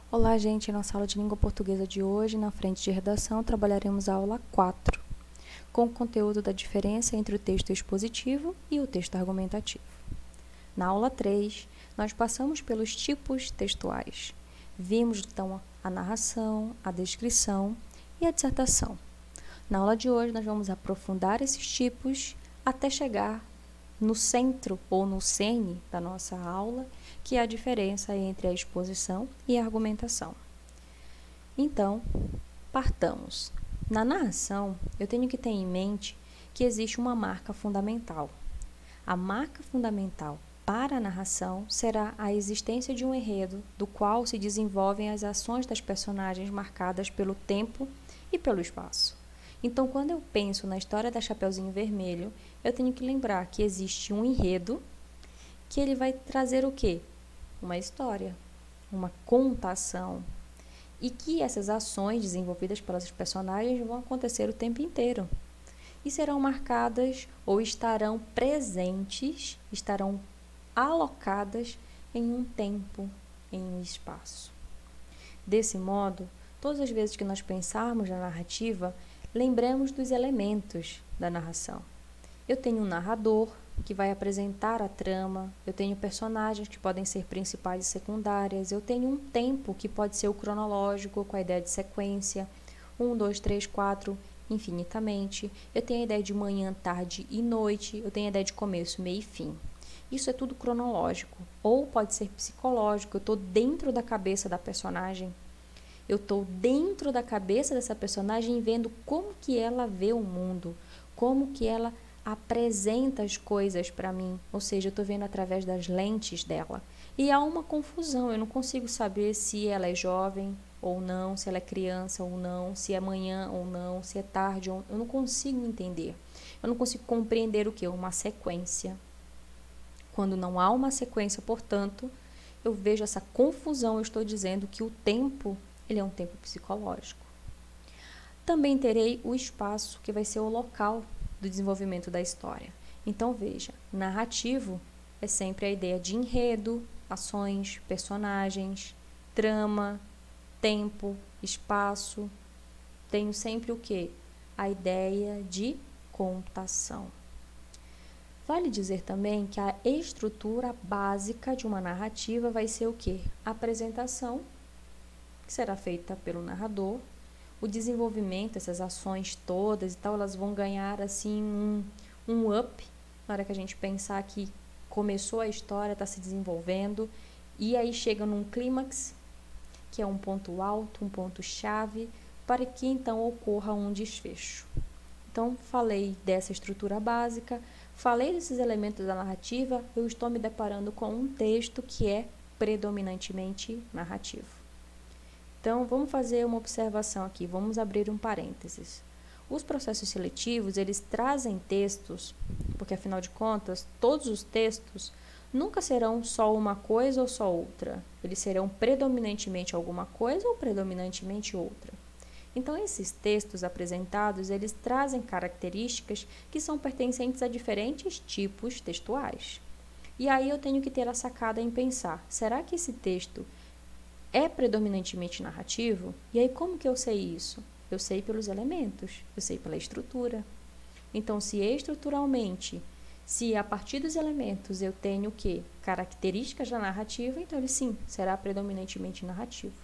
Olá, gente! Nossa aula de língua portuguesa de hoje, na frente de redação, trabalharemos a aula 4, com o conteúdo da diferença entre o texto expositivo e o texto argumentativo. Na aula 3, nós passamos pelos tipos textuais. Vimos, então, a narração, a descrição e a dissertação. Na aula de hoje, nós vamos aprofundar esses tipos até chegar no centro ou no cerne da nossa aula, que é a diferença entre a exposição e a argumentação. Então, partamos. Na narração, eu tenho que ter em mente que existe uma marca fundamental. A marca fundamental para a narração será a existência de um enredo do qual se desenvolvem as ações das personagens marcadas pelo tempo e pelo espaço. Então, quando eu penso na história da Chapeuzinho Vermelho, eu tenho que lembrar que existe um enredo que ele vai trazer o quê? Uma história, uma contação, e que essas ações desenvolvidas pelas personagens vão acontecer o tempo inteiro e serão marcadas ou estarão presentes, estarão alocadas em um tempo, em um espaço. Desse modo, todas as vezes que nós pensarmos na narrativa, lembremos dos elementos da narração. Eu tenho um narrador que vai apresentar a trama, eu tenho personagens que podem ser principais e secundárias, eu tenho um tempo que pode ser o cronológico, com a ideia de sequência, 1, 2, 3, 4, infinitamente. Eu tenho a ideia de manhã, tarde e noite, eu tenho a ideia de começo, meio e fim. Isso é tudo cronológico, ou pode ser psicológico, eu estou dentro da cabeça da personagem. Eu estou dentro da cabeça dessa personagem vendo como que ela vê o mundo, como que ela apresenta as coisas para mim, ou seja, eu estou vendo através das lentes dela. E há uma confusão, eu não consigo saber se ela é jovem ou não, se ela é criança ou não, se é manhã ou não, se é tarde ou não, eu não consigo entender. Eu não consigo compreender o que? Uma sequência. Quando não há uma sequência, portanto, eu vejo essa confusão, eu estou dizendo que o tempo ele é um tempo psicológico. Também terei o espaço, que vai ser o local do desenvolvimento da história. Então, veja, narrativo é sempre a ideia de enredo, ações, personagens, trama, tempo, espaço. Tenho sempre o quê? A ideia de contação. Vale dizer também que a estrutura básica de uma narrativa vai ser o quê? A apresentação, que será feita pelo narrador, o desenvolvimento, essas ações todas e tal, elas vão ganhar assim um up na hora que a gente pensar que começou a história, está se desenvolvendo, e aí chega num clímax, que é um ponto alto, um ponto chave, para que então ocorra um desfecho. Então, falei dessa estrutura básica, falei desses elementos da narrativa, eu estou me deparando com um texto que é predominantemente narrativo. Então, vamos fazer uma observação aqui, vamos abrir um parênteses. Os processos seletivos, eles trazem textos, porque afinal de contas, todos os textos nunca serão só uma coisa ou só outra. Eles serão predominantemente alguma coisa ou predominantemente outra. Então, esses textos apresentados, eles trazem características que são pertencentes a diferentes tipos textuais. E aí eu tenho que ter a sacada em pensar, será que esse texto é predominantemente narrativo? E aí como que eu sei isso? Eu sei pelos elementos, eu sei pela estrutura. Então, se estruturalmente, se a partir dos elementos eu tenho o quê? Características da narrativa, então ele sim, será predominantemente narrativo.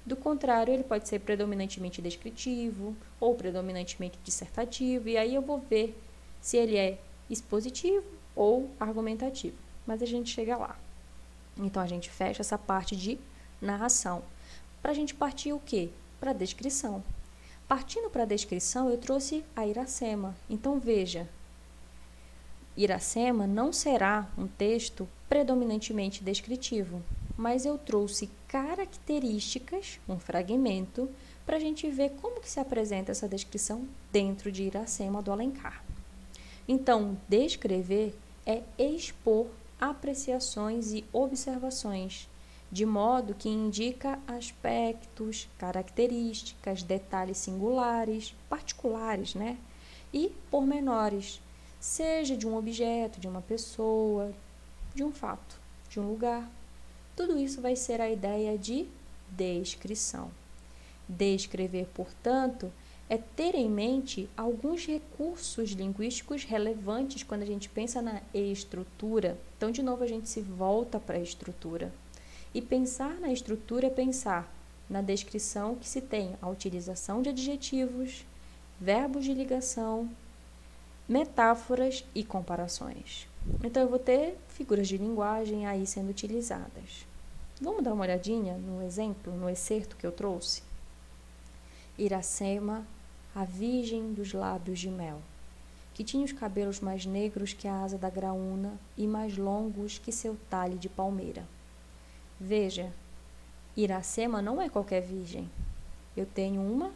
Do contrário, ele pode ser predominantemente descritivo ou predominantemente dissertativo, e aí eu vou ver se ele é expositivo ou argumentativo. Mas a gente chega lá. Então, a gente fecha essa parte de narração. Para a gente partir o quê? Para a descrição. Partindo para a descrição, eu trouxe a Iracema. Então, veja, Iracema não será um texto predominantemente descritivo, mas eu trouxe características, um fragmento, para a gente ver como que se apresenta essa descrição dentro de Iracema do Alencar. Então, descrever é expor apreciações e observações, de modo que indica aspectos, características, detalhes singulares, particulares, né? E pormenores, seja de um objeto, de uma pessoa, de um fato, de um lugar. Tudo isso vai ser a ideia de descrição. Descrever, portanto, é ter em mente alguns recursos linguísticos relevantes quando a gente pensa na estrutura. Então, de novo, a gente se volta para a estrutura. E pensar na estrutura é pensar na descrição que se tem a utilização de adjetivos, verbos de ligação, metáforas e comparações. Então, eu vou ter figuras de linguagem aí sendo utilizadas. Vamos dar uma olhadinha no exemplo, no excerto que eu trouxe? Iracema, a virgem dos lábios de mel, que tinha os cabelos mais negros que a asa da graúna e mais longos que seu talhe de palmeira. Veja, Iracema não é qualquer virgem. Eu tenho uma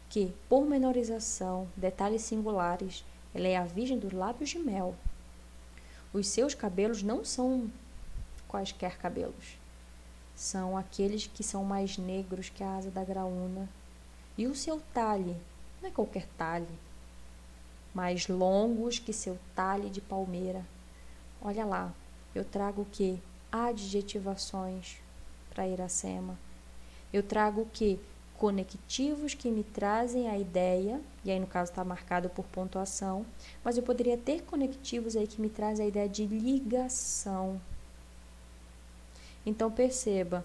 que, pormenorização, detalhes singulares, ela é a virgem dos lábios de mel. Os seus cabelos não são quaisquer cabelos. São aqueles que são mais negros que a asa da graúna. E o seu talhe, não é qualquer talhe, mais longos que seu talhe de palmeira. Olha lá, eu trago o quê? Adjetivações para Iracema. Eu trago o quê? Conectivos que me trazem a ideia, e aí no caso está marcado por pontuação, mas eu poderia ter conectivos aí que me trazem a ideia de ligação. Então perceba,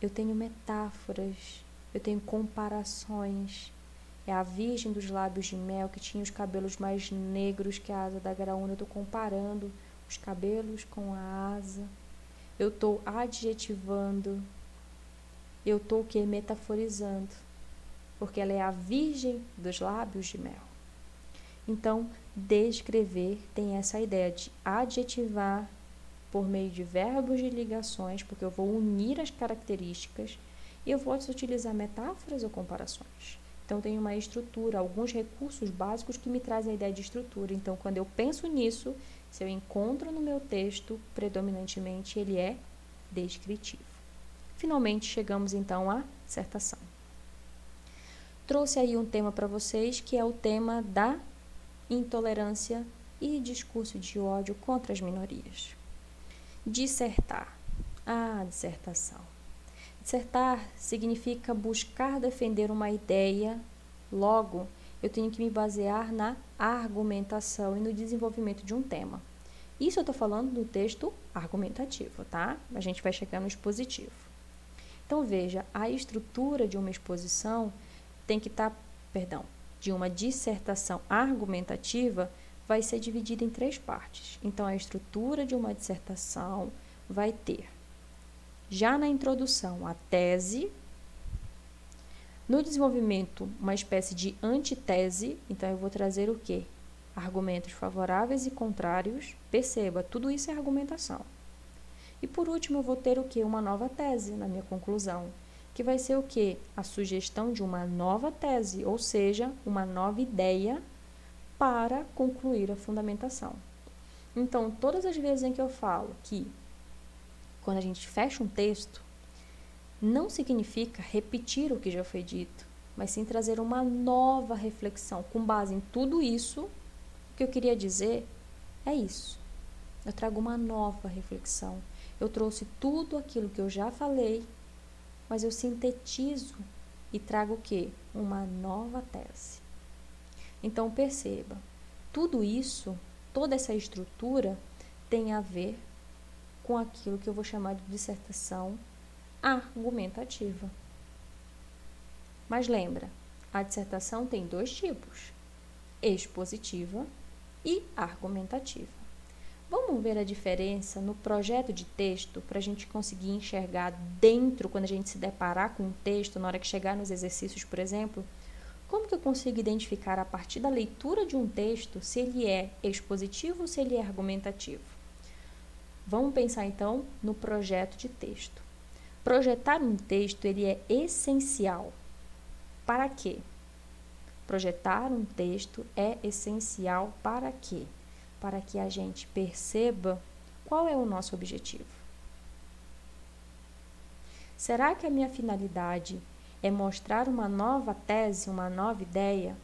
eu tenho metáforas, eu tenho comparações. É a virgem dos lábios de mel que tinha os cabelos mais negros que a asa da graúna. Eu estou comparando os cabelos com a asa. Eu estou adjetivando. Eu estou o quê? Metaforizando. Porque ela é a virgem dos lábios de mel. Então, descrever tem essa ideia de adjetivar por meio de verbos de ligações, porque eu vou unir as características e eu vou utilizar metáforas ou comparações. Então, tem uma estrutura, alguns recursos básicos que me trazem a ideia de estrutura. Então, quando eu penso nisso, se eu encontro no meu texto, predominantemente ele é descritivo. Finalmente, chegamos então à dissertação. Trouxe aí um tema para vocês, que é o tema da intolerância e discurso de ódio contra as minorias. Dissertar. Dissertação. Dissertar significa buscar defender uma ideia, logo, eu tenho que me basear na argumentação e no desenvolvimento de um tema. Isso eu estou falando do texto argumentativo, tá? A gente vai chegar no expositivo. Então, veja, a estrutura de uma exposição tem que estar, de uma dissertação argumentativa vai ser dividida em 3 partes. Então, a estrutura de uma dissertação vai ter, já na introdução, a tese, no desenvolvimento, uma espécie de antitese. Então, eu vou trazer o quê? Argumentos favoráveis e contrários. Perceba, tudo isso é argumentação. E, por último, eu vou ter o quê? Uma nova tese na minha conclusão, que vai ser o quê? A sugestão de uma nova tese, ou seja, uma nova ideia para concluir a fundamentação. Então, todas as vezes em que eu falo que quando a gente fecha um texto, não significa repetir o que já foi dito, mas sim trazer uma nova reflexão. Com base em tudo isso, o que eu queria dizer é isso. Eu trago uma nova reflexão. Eu trouxe tudo aquilo que eu já falei, mas eu sintetizo e trago o quê? Uma nova tese. Então, perceba, tudo isso, toda essa estrutura tem a ver com aquilo que eu vou chamar de dissertação argumentativa. Mas lembra, a dissertação tem 2 tipos, expositiva e argumentativa. Vamos ver a diferença no projeto de texto para a gente conseguir enxergar dentro, quando a gente se deparar com um texto, na hora que chegar nos exercícios, por exemplo, como que eu consigo identificar a partir da leitura de um texto se ele é expositivo ou se ele é argumentativo? Vamos pensar então no projeto de texto. Projetar um texto, ele é essencial. Para quê? Projetar um texto é essencial para quê? Para que a gente perceba qual é o nosso objetivo. Será que a minha finalidade é mostrar uma nova tese, uma nova ideia?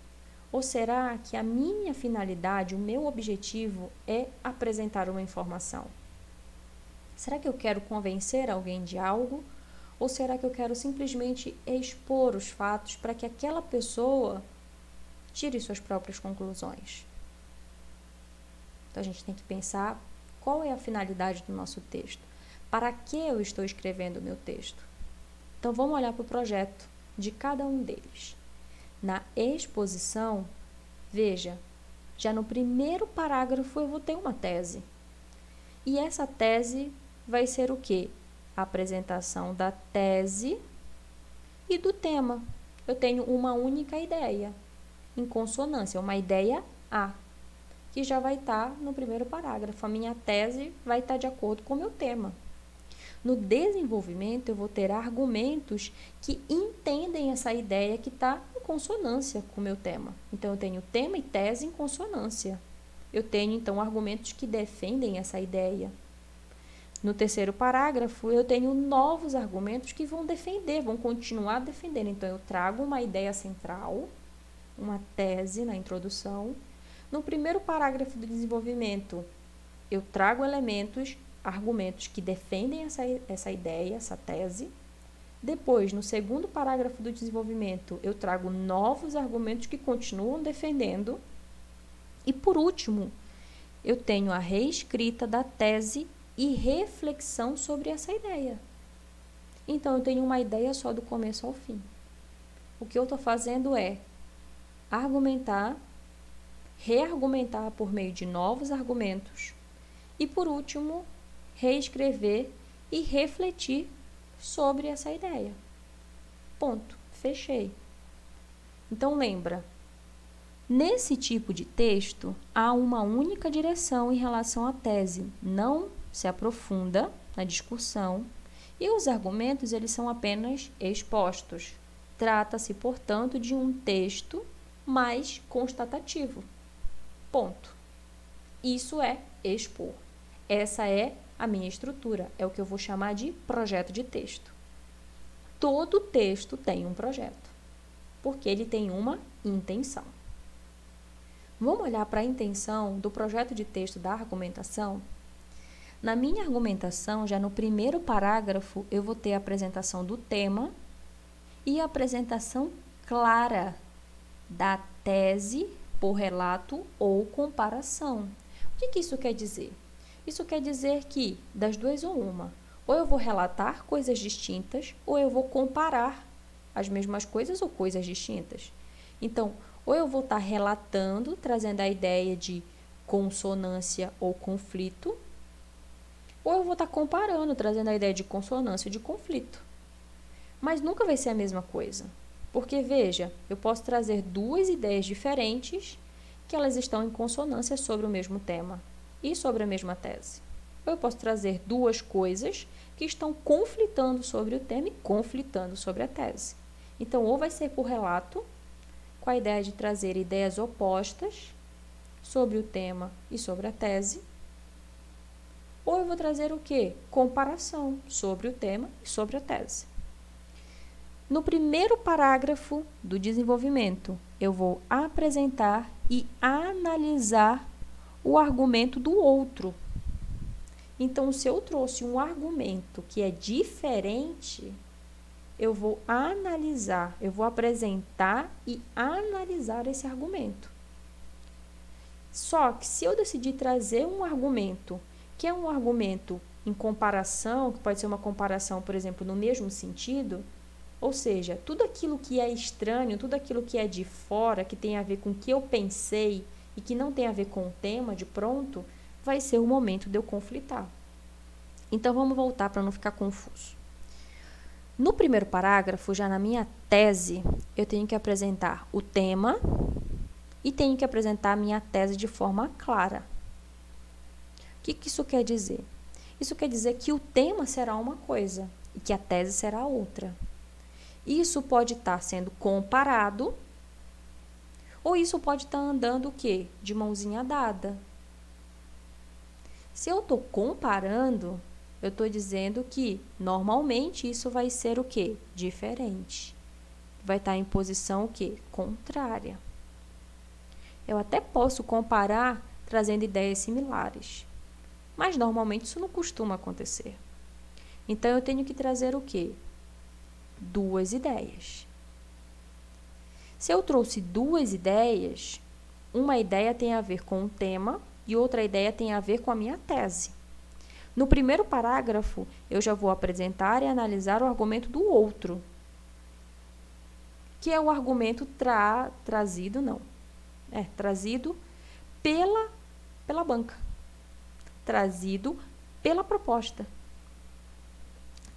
Ou será que a minha finalidade, o meu objetivo é apresentar uma informação? Será que eu quero convencer alguém de algo? Ou será que eu quero simplesmente expor os fatos para que aquela pessoa tire suas próprias conclusões? Então, a gente tem que pensar qual é a finalidade do nosso texto. Para que eu estou escrevendo o meu texto? Então, vamos olhar para o projeto de cada um deles. Na exposição, veja, já no primeiro parágrafo eu vou ter uma tese. E essa tese vai ser o quê? A apresentação da tese e do tema. Eu tenho uma única ideia, em consonância, uma ideia A, que já vai estar no primeiro parágrafo. A minha tese vai estar de acordo com o meu tema. No desenvolvimento, eu vou ter argumentos que entendem essa ideia que está em consonância com o meu tema. Então, eu tenho tema e tese em consonância. Eu tenho, então, argumentos que defendem essa ideia. No terceiro parágrafo, eu tenho novos argumentos que vão defender, vão continuar defendendo. Então, eu trago uma ideia central, uma tese na introdução. No primeiro parágrafo do desenvolvimento, eu trago argumentos que defendem essa ideia, essa tese. Depois, no segundo parágrafo do desenvolvimento, eu trago novos argumentos que continuam defendendo. E, por último, eu tenho a reescrita da tese e reflexão sobre essa ideia. Então, eu tenho uma ideia só do começo ao fim. O que eu estou fazendo é argumentar, reargumentar por meio de novos argumentos e, por último, reescrever e refletir sobre essa ideia. Ponto. Fechei. Então, lembra, nesse tipo de texto, há uma única direção em relação à tese, não se aprofunda na discussão e os argumentos eles são apenas expostos. Trata-se, portanto, de um texto mais constatativo. Ponto. Isso é expor. Essa é a minha estrutura, é o que eu vou chamar de projeto de texto. Todo texto tem um projeto, porque ele tem uma intenção. Vamos olhar para a intenção do projeto de texto da argumentação? Na minha argumentação, já no primeiro parágrafo, eu vou ter a apresentação do tema e a apresentação clara da tese por relato ou comparação. O que isso quer dizer? Isso quer dizer que, das duas ou uma, ou eu vou relatar coisas distintas, ou eu vou comparar as mesmas coisas ou coisas distintas. Então, ou eu vou estar relatando, trazendo a ideia de consonância ou conflito, ou eu vou estar comparando, trazendo a ideia de consonância ou de conflito. Mas nunca vai ser a mesma coisa. Porque, veja, eu posso trazer duas ideias diferentes que elas estão em consonância sobre o mesmo tema e sobre a mesma tese. Ou eu posso trazer duas coisas que estão conflitando sobre o tema e conflitando sobre a tese. Então, ou vai ser por relato, com a ideia de trazer ideias opostas sobre o tema e sobre a tese, ou eu vou trazer o quê? Comparação sobre o tema e sobre a tese. No primeiro parágrafo do desenvolvimento, eu vou apresentar e analisar o argumento do outro. Então, se eu trouxe um argumento que é diferente, eu vou analisar, eu vou apresentar e analisar esse argumento. Só que se eu decidir trazer um argumento que é um argumento em comparação, que pode ser uma comparação, por exemplo, no mesmo sentido, ou seja, tudo aquilo que é estranho, tudo aquilo que é de fora, que tem a ver com o que eu pensei e que não tem a ver com o tema de pronto, vai ser o momento de eu conflitar. Então, vamos voltar para não ficar confuso. No primeiro parágrafo, já na minha tese, eu tenho que apresentar o tema e tenho que apresentar a minha tese de forma clara. O que isso quer dizer? Isso quer dizer que o tema será uma coisa e que a tese será outra. Isso pode estar sendo comparado ou isso pode estar andando o quê? De mãozinha dada. Se eu estou comparando, eu estou dizendo que normalmente isso vai ser o quê? Diferente. Vai estar em posição o quê? Contrária. Eu até posso comparar trazendo ideias similares, mas normalmente isso não costuma acontecer. Então, eu tenho que trazer o quê? 2 ideias. Se eu trouxe 2 ideias, uma ideia tem a ver com o tema e outra ideia tem a ver com a minha tese. No primeiro parágrafo, eu já vou apresentar e analisar o argumento do outro, que é o argumento trazido pela banca, trazido pela proposta.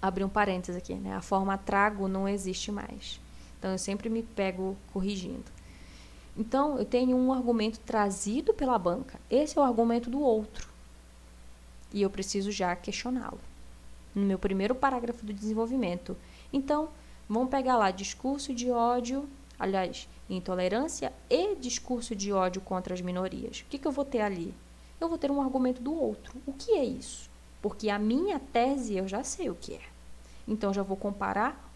Abri um parênteses aqui, né? A forma trago não existe mais. Então, eu sempre me pego corrigindo. Então, eu tenho um argumento trazido pela banca. Esse é o argumento do outro. E eu preciso já questioná-lo. No meu primeiro parágrafo do desenvolvimento. Então, vamos pegar lá discurso de ódio, aliás, intolerância e discurso de ódio contra as minorias. O que eu vou ter ali? Eu vou ter um argumento do outro. O que é isso? Porque a minha tese eu já sei o que é. Então, já vou comparar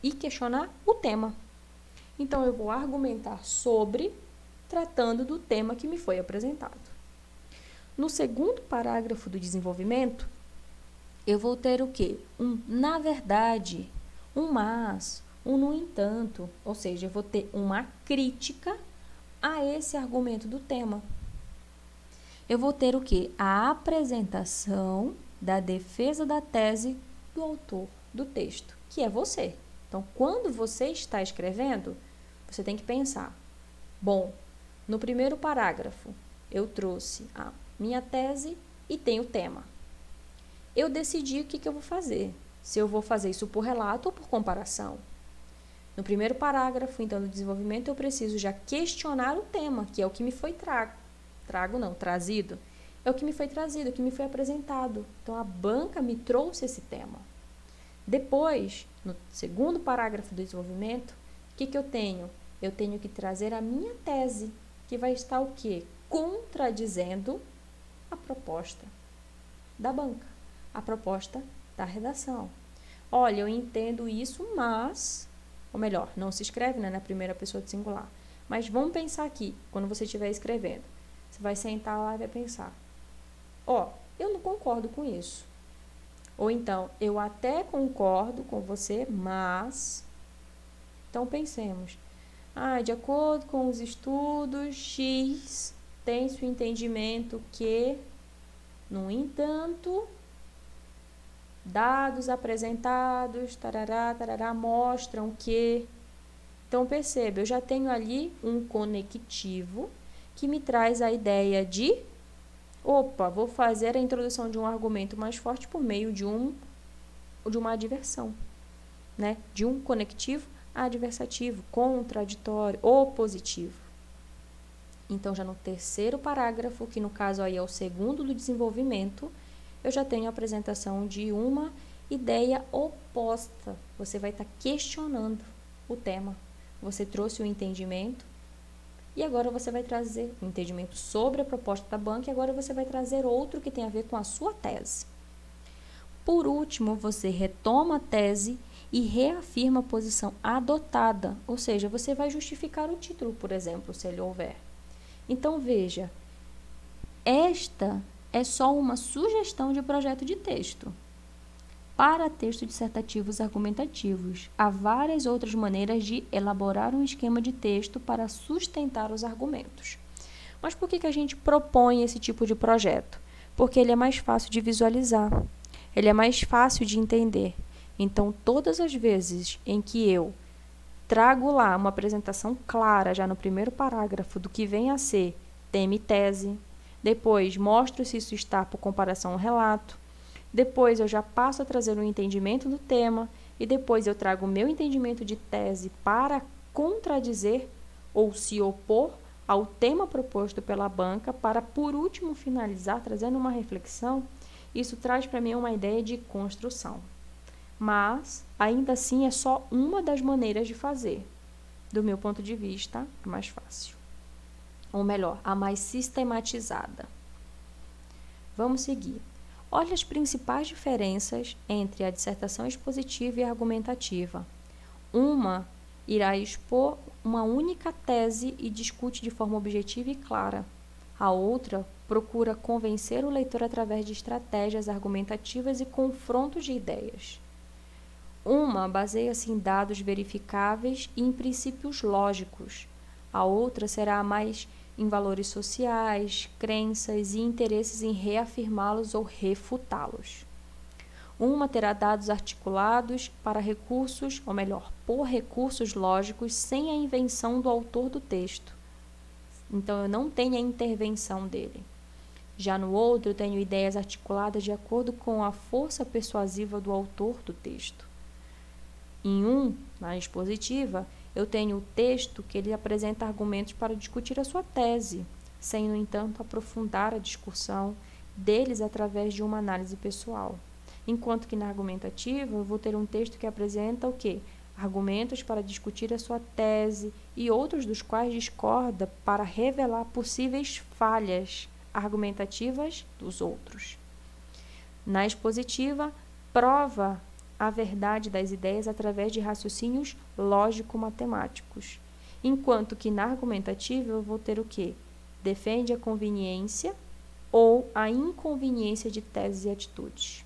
e questionar o tema. Então, eu vou argumentar sobre, tratando do tema que me foi apresentado. No segundo parágrafo do desenvolvimento, eu vou ter o quê? Um na verdade, um mas, um no entanto. Ou seja, eu vou ter uma crítica a esse argumento do tema. Eu vou ter o quê? A apresentação da defesa da tese do autor do texto, que é você. Então, quando você está escrevendo, você tem que pensar, bom, no primeiro parágrafo, eu trouxe a minha tese e tem o tema. Eu decidi o que eu vou fazer. Se eu vou fazer isso por relato ou por comparação. No primeiro parágrafo, então, do desenvolvimento, eu preciso já questionar o tema, que é o que me foi trazido. É o que me foi trazido, o que me foi apresentado. Então, a banca me trouxe esse tema. Depois, no segundo parágrafo do desenvolvimento, o que eu tenho? Eu tenho que trazer a minha tese, que vai estar o quê? Contradizendo a proposta da banca, a proposta da redação. Olha, eu entendo isso, mas... Ou melhor, não se escreve, né, na primeira pessoa de singular. Mas vamos pensar aqui, quando você estiver escrevendo. Você vai sentar lá e vai pensar. Eu não concordo com isso. Ou então, eu até concordo com você, mas... Então, pensemos. De acordo com os estudos, X tem seu entendimento que, no entanto, dados apresentados, tarará, mostram que... Então, perceba, eu já tenho ali um conectivo que me traz a ideia de, vou fazer a introdução de um argumento mais forte por meio de uma adversão, né? De um conectivo adversativo, contraditório, opositivo. Então, já no terceiro parágrafo, que no caso aí é o segundo do desenvolvimento, eu já tenho a apresentação de uma ideia oposta. Você vai estar questionando o tema. Você trouxe o entendimento e agora você vai trazer o entendimento sobre a proposta da banca e agora você vai trazer outro que tem a ver com a sua tese. Por último, você retoma a tese e reafirma a posição adotada, ou seja, você vai justificar o título, por exemplo, se ele houver. Então, veja, esta é só uma sugestão de projeto de texto. Para textos dissertativos argumentativos, há várias outras maneiras de elaborar um esquema de texto para sustentar os argumentos. Mas por que a gente propõe esse tipo de projeto? Porque ele é mais fácil de visualizar, ele é mais fácil de entender. Então, todas as vezes em que eu trago lá uma apresentação clara, já no primeiro parágrafo, do que vem a ser tema e tese, depois mostro se isso está por comparação ao relato, depois eu já passo a trazer um entendimento do tema e depois eu trago o meu entendimento de tese para contradizer ou se opor ao tema proposto pela banca para, por último, finalizar trazendo uma reflexão. Isso traz para mim uma ideia de construção. Mas, ainda assim, é só uma das maneiras de fazer. Do meu ponto de vista, é mais fácil. Ou melhor, a mais sistematizada. Vamos seguir. Olha as principais diferenças entre a dissertação expositiva e argumentativa. Uma irá expor uma única tese e discute de forma objetiva e clara. A outra procura convencer o leitor através de estratégias argumentativas e confrontos de ideias. Uma baseia-se em dados verificáveis e em princípios lógicos. A outra será mais em valores sociais, crenças e interesses em reafirmá-los ou refutá-los. Uma terá dados articulados para recursos, ou melhor, por recursos lógicos, sem a invenção do autor do texto. Então, eu não tenho a intervenção dele. Já no outro, eu tenho ideias articuladas de acordo com a força persuasiva do autor do texto. Em um, na expositiva, eu tenho o texto que ele apresenta argumentos para discutir a sua tese, sem, no entanto, aprofundar a discussão deles através de uma análise pessoal. Enquanto que na argumentativa, eu vou ter um texto que apresenta o quê? Argumentos para discutir a sua tese e outros dos quais discorda para revelar possíveis falhas argumentativas dos outros. Na expositiva, prova a verdade das ideias através de raciocínios lógico-matemáticos. Enquanto que na argumentativa eu vou ter o quê? Defende a conveniência ou a inconveniência de teses e atitudes.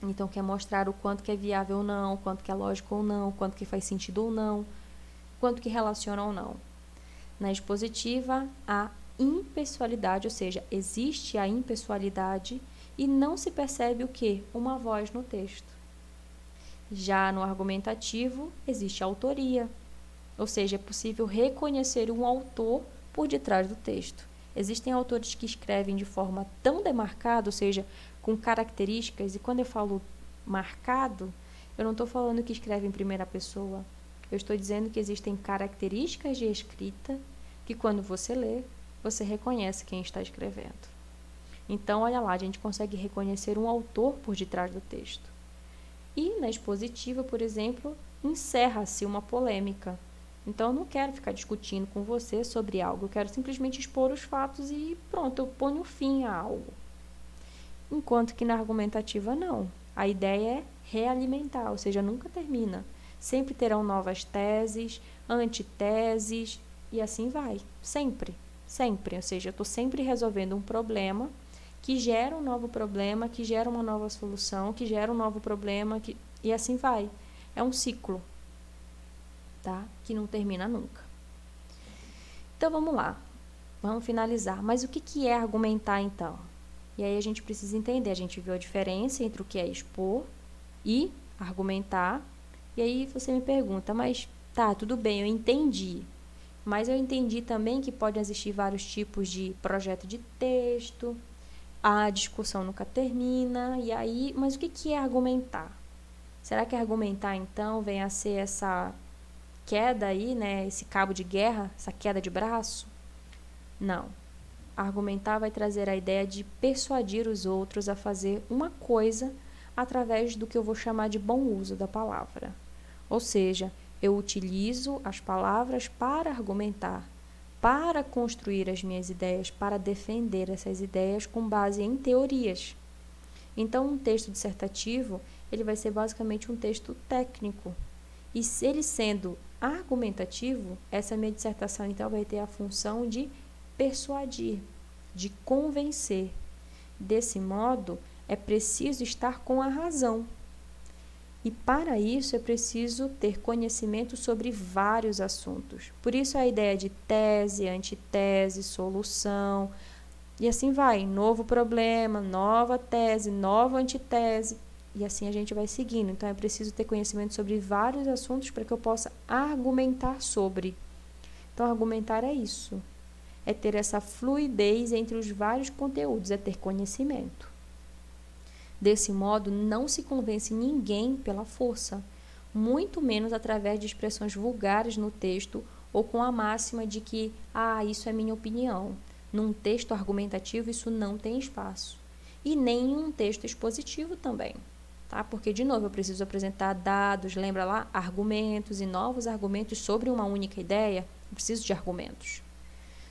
Então, quer mostrar o quanto que é viável ou não, o quanto que é lógico ou não, o quanto que faz sentido ou não, o quanto que relaciona ou não. Na expositiva, a impessoalidade, ou seja, existe a impessoalidade e não se percebe o quê? Uma voz no texto. Já no argumentativo, existe a autoria, ou seja, é possível reconhecer um autor por detrás do texto. Existem autores que escrevem de forma tão demarcada, ou seja, com características, e quando eu falo marcado, eu não estou falando que escreve em primeira pessoa, eu estou dizendo que existem características de escrita que quando você lê, você reconhece quem está escrevendo. Então, olha lá, a gente consegue reconhecer um autor por detrás do texto. E na expositiva, por exemplo, encerra-se uma polêmica. Então, eu não quero ficar discutindo com você sobre algo, eu quero simplesmente expor os fatos e pronto, eu ponho fim a algo. Enquanto que na argumentativa, não. A ideia é realimentar, ou seja, nunca termina. Sempre terão novas teses, antiteses e assim vai. Sempre, sempre. Ou seja, eu estou sempre resolvendo um problema que gera um novo problema, que gera uma nova solução, que gera um novo problema, e assim vai. É um ciclo, tá? Que não termina nunca. Então, vamos lá. Vamos finalizar. Mas o que é argumentar, então? E aí a gente precisa entender. A gente viu a diferença entre o que é expor e argumentar. E aí você me pergunta, mas tá, tudo bem, eu entendi. Mas eu entendi também que podem existir vários tipos de projeto de texto, a discussão nunca termina, e aí, mas o que é argumentar? Será que argumentar, então, vem a ser essa queda aí, né, esse cabo de guerra, essa queda de braço? Não. Argumentar vai trazer a ideia de persuadir os outros a fazer uma coisa através do que eu vou chamar de bom uso da palavra. Ou seja, eu utilizo as palavras para argumentar, para construir as minhas ideias, para defender essas ideias com base em teorias. Então, um texto dissertativo, ele vai ser basicamente um texto técnico. E se ele sendo argumentativo, essa minha dissertação, então, vai ter a função de persuadir, de convencer. Desse modo, é preciso estar com a razão. E para isso é preciso ter conhecimento sobre vários assuntos. Por isso a ideia de tese, antitese, solução, e assim vai, novo problema, nova tese, nova antitese, e assim a gente vai seguindo. Então é preciso ter conhecimento sobre vários assuntos para que eu possa argumentar sobre. Então argumentar é isso. É ter essa fluidez entre os vários conteúdos, é ter conhecimento. Desse modo, não se convence ninguém pela força, muito menos através de expressões vulgares no texto ou com a máxima de que, isso é minha opinião. Num texto argumentativo, isso não tem espaço. E nem em um texto expositivo também, tá? Porque, de novo, eu preciso apresentar dados, lembra lá? Argumentos e novos argumentos sobre uma única ideia, eu preciso de argumentos.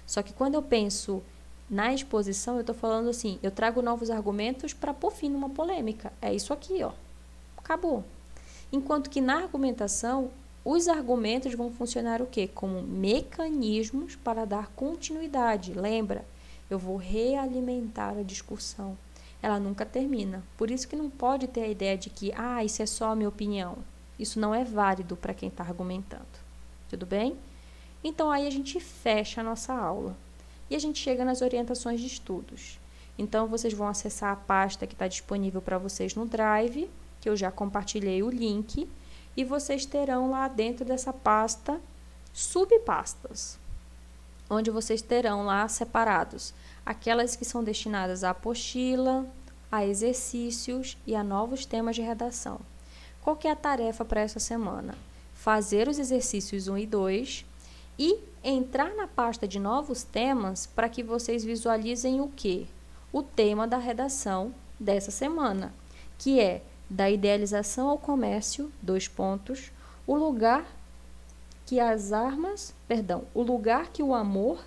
Só que quando eu penso na exposição, eu estou falando assim, eu trago novos argumentos para pôr fim numa polêmica. É isso aqui, ó. Acabou. Enquanto que na argumentação, os argumentos vão funcionar o quê? Como mecanismos para dar continuidade. Lembra? Eu vou realimentar a discussão. Ela nunca termina. Por isso que não pode ter a ideia de que, isso é só a minha opinião. Isso não é válido para quem está argumentando. Tudo bem? Então, aí a gente fecha a nossa aula. E a gente chega nas orientações de estudos. Então, vocês vão acessar a pasta que está disponível para vocês no Drive, que eu já compartilhei o link, e vocês terão lá dentro dessa pasta subpastas, onde vocês terão lá separados aquelas que são destinadas à apostila, a exercícios e a novos temas de redação. Qual que é a tarefa para essa semana? Fazer os exercícios 1 e 2 e entrar na pasta de novos temas para que vocês visualizem o quê? O tema da redação dessa semana, que é da idealização ao comércio, 2 pontos, o lugar que o amor,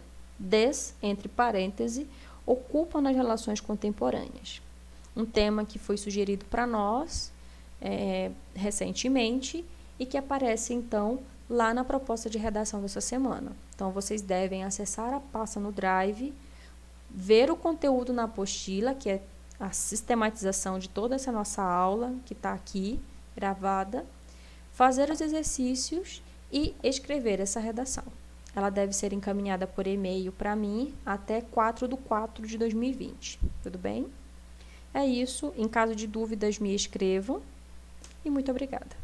entre parênteses, ocupa nas relações contemporâneas. Um tema que foi sugerido para nós recentemente e que aparece, então, lá na proposta de redação dessa semana. Então, vocês devem acessar a pasta no Drive, ver o conteúdo na apostila, que é a sistematização de toda essa nossa aula, que está aqui, gravada, fazer os exercícios e escrever essa redação. Ela deve ser encaminhada por e-mail para mim até 4/4/2020. Tudo bem? É isso. Em caso de dúvidas, me escrevam. E muito obrigada.